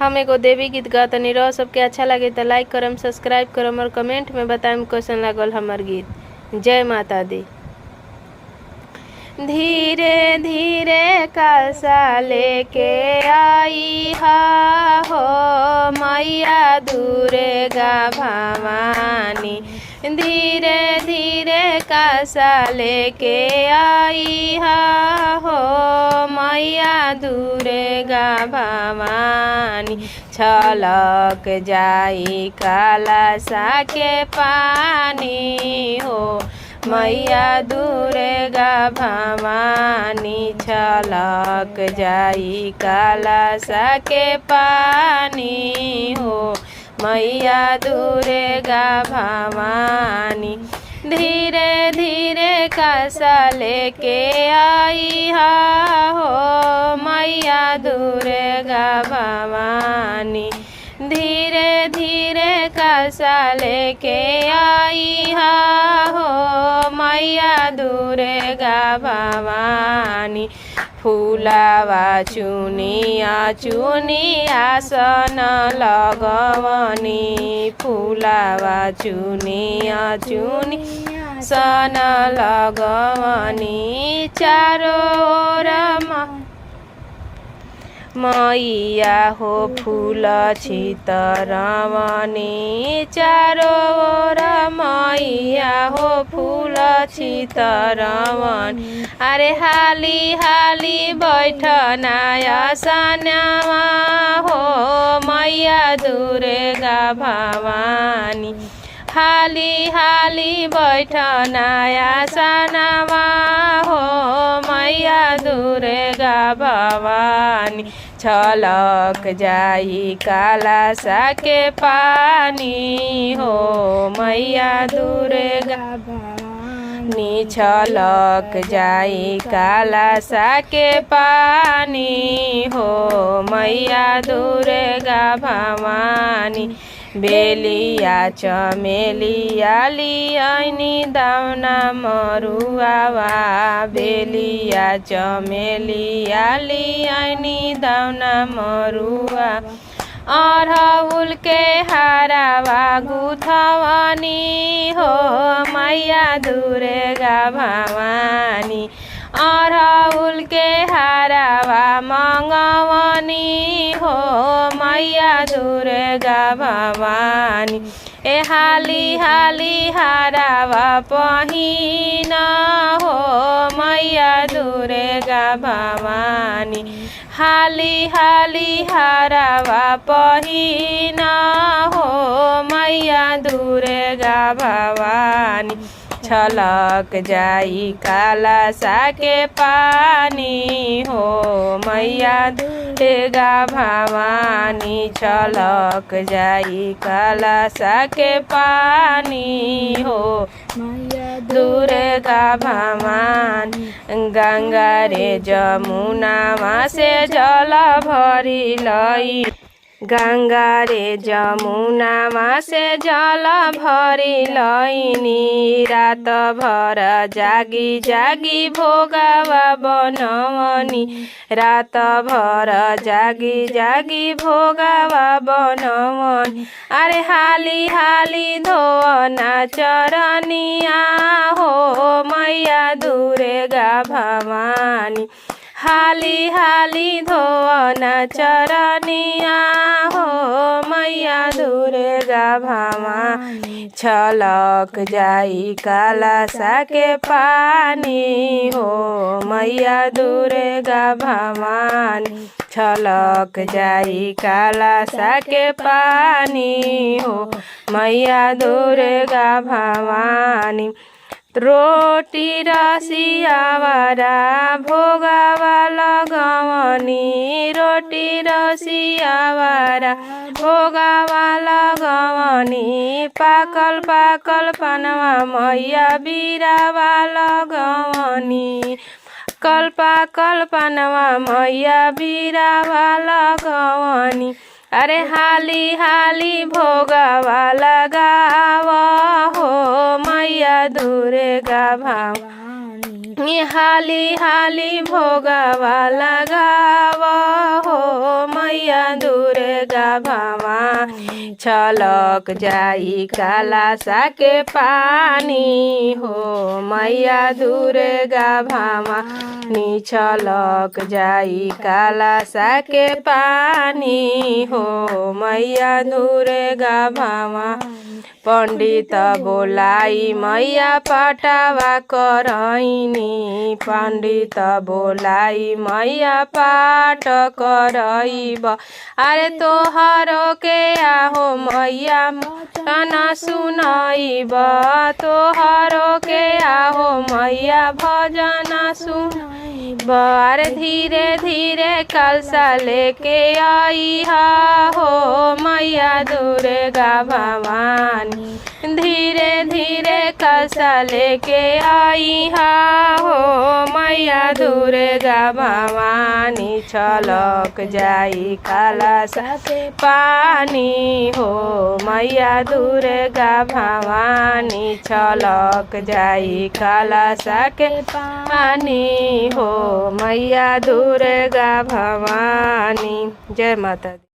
हम एगो देवी गीत गातनी रह सबके अच्छा लगे तो लाइक करम, सब्सक्राइब करम और कमेंट में बताएम कैसन लागल हमार गीत। जय माता दी। धीरे धीरे कलसा लेके आई हा हो मैया दुर्गा भवानी। धीरे धीरे कलसा लेके आई हा हो मैया दुर्गा भवानी। छलक जाई कलसा के पानी हो मैया दुर्गा भवानी। छलक जाई कलसा के पानी हो मैया दुर्गा भवानी। धीरे धीरे कलसा लेके आई हा हो मैया दुर्गा भवानी। धीरे धीरे कलसा लेके आई हा हो मैया दुर्गा भवानी। फूलावा चुनिया चुनिया सन लगवनी। फूलावा चुनिया चुनिया सन लगवनी। चारों ओर मैया हो फूल छितरवनी। चारों ओर मैया हो फूल छितरवनी। अरे हाली हाली बैठना आसनवा हो मैया दुर्गा भवानी। हाली हाली बैठना आसनवा हो मैया दुर्गा भवानी। छलक जाई कलसा के पानी हो मैया दुर्गा भवानी। छलक जाई कलसा के पानी हो मैया दुर्गा भवानी। बेलिया चमेलिया लियानी दाउना मरुआवा। बेलिया चमेलिया लियानी दाउना मरुआ। अरहुल के हारावा गुथवनी हो मैया दुर्गा भवानी। अरहुल के हारावा मंगवनी हो मैया दुर्गा भवानी। ए हाली हाली हारावा पहिना हो मैया दुर्गा भवानी। हाली हाली हारावा पहिना हो मैया दुर्गा भवानी। छलक जाई कलसा के पानी हो मैया दुर्गा भवानी। छलक जाई कलसा के पानी हो मैया दुर्गा भवानी। गंगा रे जमुनावा से जल भरी लई। गंगा रे जमुनावा से जल भरी लईनी। रात भर जागी जागी भोगावा बनवनी। रात भर जागी जागी भोगावा बनवनी। अरे हाली हाली धोवना चरनिया हो मैया दुर्गा भवानी। हाली हाली धोवना चरनिया हो मैया दुर्गा भवानी। छलक जाई कलसा के पानी हो मैया दुर्गा भवानी। छलक जाई कलसा के पानी हो मैया दुर्गा भवानी। रोटी रसियावारा भोगावा लगवनी। रोटी रसियावारा भोगावा लगवनी। पाकल पाकल पनवा मैया बिरावा लगवनी। कल्पा कल्पनवा मैया बिरावा लगवनी। अरे हाली हाली भोगावा लगावा हो मैया दुर्गा भवानी। हाली हाली भोगवा लगाव हो मैया दुर्गा भवानी छलक जाई कलशा के पानी हो मैया दुर्गा भवानी छलक जाई कलशा के पानी हो मैया दुर्गा भवानी पंडित बोलाई मैया पटावा करैनी पंडित बोलाई मैया पाठ करैब अरे तोहरो के आहो मैया भजन सुनैब तोहरो के आहो मैया भजन सुनैब अरे धीरे धीरे कलशा लेके आई हो मैया दुर्गा भवानी धीरे धीरे कलशा लेके आई हो मैया दुर्गा भवानी छलक जाई कलशा के पानी हो मैया दुर्गा भवानी छलक जाई कलशा के पानी हो मैया दुर्गा भवानी। जय माता दी।